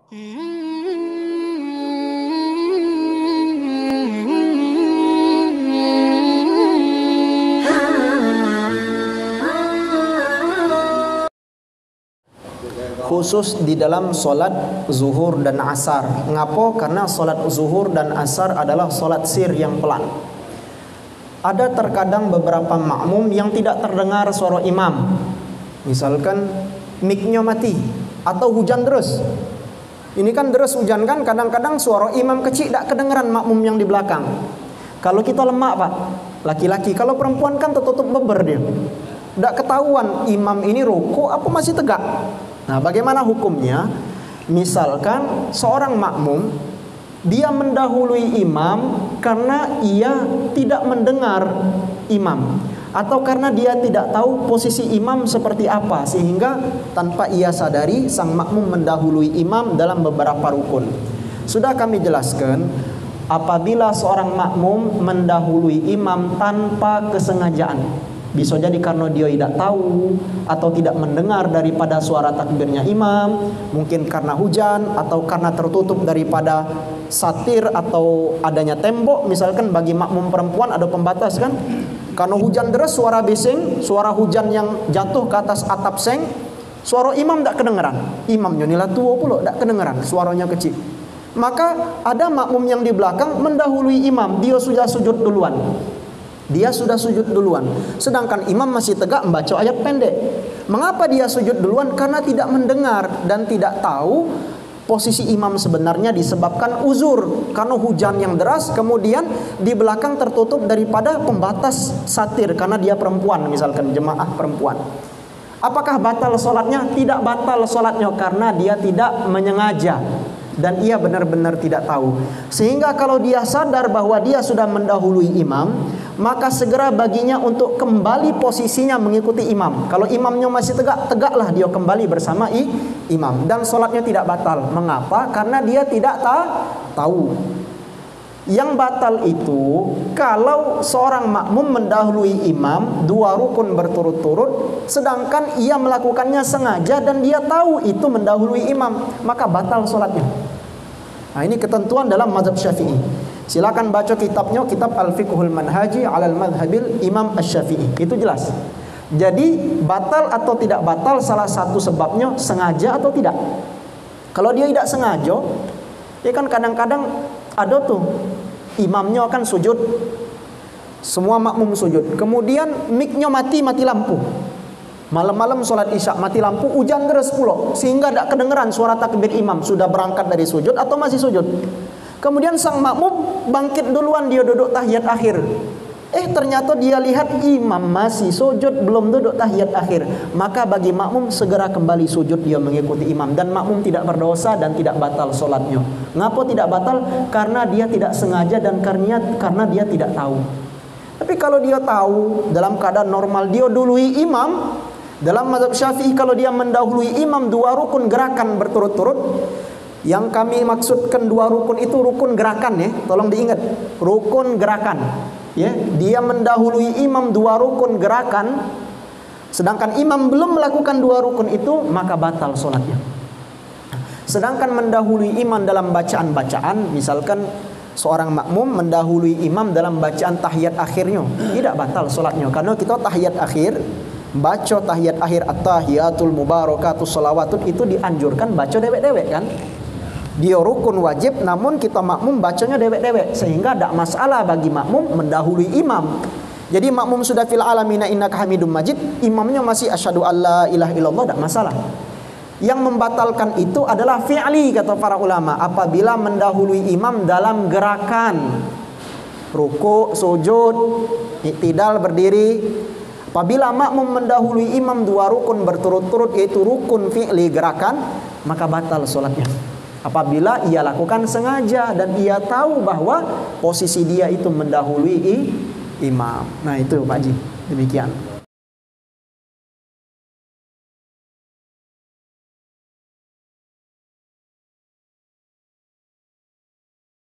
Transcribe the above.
Khusus di dalam solat zuhur dan asar. Ngapo? Karena solat zuhur dan asar adalah solat sir yang pelan. Ada terkadang beberapa makmum yang tidak terdengar suara imam. Misalkan mic-nya mati atau hujan deras. Ini kan deras hujan kan, kadang-kadang suara imam kecil tak kedengeran makmum yang di belakang. Kalau kita lemak pak, laki-laki. Kalau perempuan kan tertutup beber dia. Tak ketahuan imam ini ruku apa masih tegak. Nah, bagaimana hukumnya? Misalkan seorang makmum dia mendahului imam karena ia tidak mendengar imam, atau karena dia tidak tahu posisi imam seperti apa, sehingga tanpa ia sadari sang makmum mendahului imam dalam beberapa rukun. Sudah kami jelaskan, apabila seorang makmum mendahului imam tanpa kesengajaan, bisa jadi karena dia tidak tahu atau tidak mendengar daripada suara takbirnya imam, mungkin karena hujan atau karena tertutup daripada satir atau adanya tembok. Misalkan bagi makmum perempuan ada pembatas kan, karena hujan deras suara bising, suara hujan yang jatuh ke atas atap seng, suara imam tak kedengeran. Imamnya nila tua pula tak kedengeran, suaranya kecil. Maka ada makmum yang di belakang mendahului imam, dia sudah sujud duluan. Dia sudah sujud duluan, sedangkan imam masih tegak membaca ayat pendek. Mengapa dia sujud duluan? Karena tidak mendengar dan tidak tahu posisi imam sebenarnya, disebabkan uzur karena hujan yang deras, kemudian di belakang tertutup daripada pembatas satir karena dia perempuan, misalkan jemaah perempuan. Apakah batal solatnya? Tidak batal solatnya karena dia tidak menyengaja dan ia benar-benar tidak tahu. Sehingga kalau dia sadar bahwa dia sudah mendahului imam, maka segera baginya untuk kembali posisinya mengikuti imam. Kalau imamnya masih tegak, tegaklah dia kembali bersama imam. Dan solatnya tidak batal. Mengapa? Karena dia tidak tahu. Yang batal itu kalau seorang makmum mendahului imam 2 rukun berturut-turut, sedangkan ia melakukannya sengaja dan dia tahu itu mendahului imam, maka batal solatnya. Nah, ini ketentuan dalam mazhab Syafi'i. Silakan baca kitabnya, kitab Al-Fiqhul Manhaji 'alal Madhhabil Imam Asy-Syafi'i. Itu jelas. Jadi batal atau tidak batal salah satu sebabnya sengaja atau tidak. Kalau dia tidak sengaja, dia kan kadang-kadang ada tuh imamnya akan sujud, semua makmum sujud, kemudian mic-nya mati lampu. Malam-malam sholat isya mati lampu, hujan deras pula, sehingga tidak kedengeran suara takbir imam sudah berangkat dari sujud atau masih sujud. Kemudian sang makmum bangkit duluan, dia duduk tahiyat akhir. Ternyata dia lihat imam masih sujud, belum duduk tahiyat akhir. Maka bagi makmum segera kembali sujud, dia mengikuti imam. Dan makmum tidak berdosa dan tidak batal solatnya. Ngapa tidak batal? Karena dia tidak sengaja dan karena dia tidak tahu. Tapi kalau dia tahu, dalam keadaan normal dia dului imam. Dalam mazhab Syafi'i kalau dia mendahului imam 2 rukun gerakan berturut-turut, yang kami maksudkan 2 rukun itu rukun gerakan ya, tolong diingat, rukun gerakan ya. Dia mendahului imam 2 rukun gerakan, sedangkan imam belum melakukan 2 rukun itu, maka batal solatnya. Sedangkan mendahului imam dalam bacaan-bacaan, misalkan seorang makmum mendahului imam dalam bacaan tahiyat akhirnya, tidak batal solatnya. Karena kita tahiyat akhir, baca tahiyat akhir at-tahiyatul mubarakatus shalawatun itu dianjurkan baca dewek-dewek kan. Dia rukun wajib, namun kita makmum bacanya dewek-dewek, sehingga tidak masalah bagi makmum mendahului imam. Jadi makmum sudah fil alamina innaka hamidum majid, imamnya masih asyhadu alla ilaha illallah, tidak masalah. Yang membatalkan itu adalah fi'li, kata para ulama, apabila mendahului imam dalam gerakan ruku, sujud, i'tidal, berdiri. Apabila makmum mendahului imam 2 rukun berturut-turut, yaitu rukun fi'li gerakan, maka batal solatnya. Apabila ia lakukan sengaja dan ia tahu bahwa posisi dia itu mendahului imam. Nah itu Pak Haji, demikian.